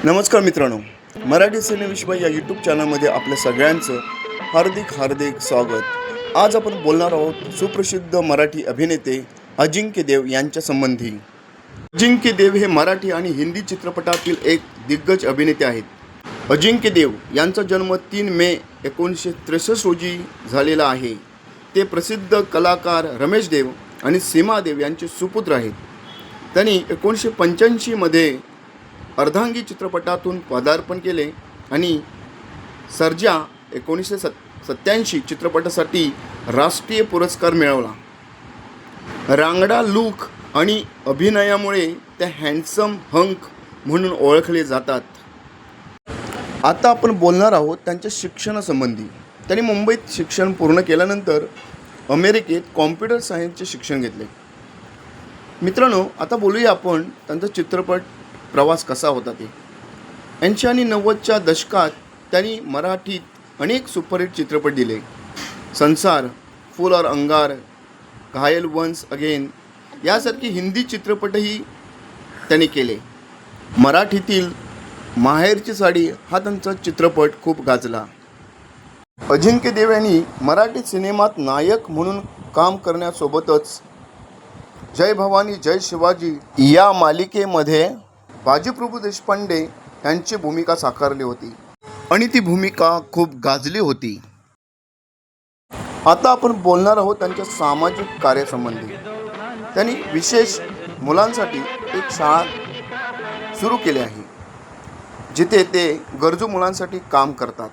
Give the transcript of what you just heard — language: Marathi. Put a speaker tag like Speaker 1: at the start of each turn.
Speaker 1: नमस्कार मित्रांनो, मराठी सिनेविश्व या यूट्यूब चॅनलमध्ये आपल्या सगळ्यांचं हार्दिक स्वागत. आज आपण बोलणार आहोत सुप्रसिद्ध मराठी अभिनेते अजिंक्य देव यांच्या संबंधी. अजिंक्य देव हे मराठी आणि हिंदी चित्रपटातील एक दिग्गज अभिनेते आहेत. अजिंक्य देव यांचा जन्म 3 मे 1963 रोजी झालेला आहे. ते प्रसिद्ध कलाकार रमेश देव आणि सीमा देव यांचे सुपुत्र आहेत. त्यांनी 1985 मध्ये अर्धांगी चित्रपटातून पदार्पण केले आणि सर्जा 1987 चित्रपटासाठी राष्ट्रीय पुरस्कार मिळवला. रांगडा लूक आणि अभिनयामुळे ते हँडसम हंक म्हणून ओळखले जातात. आता आपण बोलणार आहोत त्यांच्या शिक्षणासंबंधी. त्यांनी मुंबईत शिक्षण पूर्ण केल्यानंतर अमेरिकेत कॉम्प्युटर सायन्सचे शिक्षण घेतले. मित्रांनो, आता बोलूया आपण त्यांचा चित्रपट प्रवास कसा होता ते. 80 आणि 90च्या दशकात त्यांनी मराठीत अनेक सुपरहिट चित्रपट दिले. संसार, फूल और अंगार, घायल वन्स अगेन यासारखे हिंदी चित्रपटही त्यांनी केले. मराठीतील माहेरची साडी हा त्यांचा चित्रपट खूप गाजला. अजिंक्य देव यांनी मराठी सिनेमात नायक म्हणून काम करण्यासोबतच जय भवानी जय शिवाजी या मालिकेमध्ये बाजीप्रभू देशपांडे यांची भूमिका साकारली होती आणि ती भूमिका खूप गाजली होती. आता आपण बोलणार आहोत त्यांच्या सामाजिक कार्यासंबंधी. त्यांनी विशेष मुलांसाठी एक शाळा सुरू केली आहे, जिथे ते गरजू मुलांसाठी काम करतात.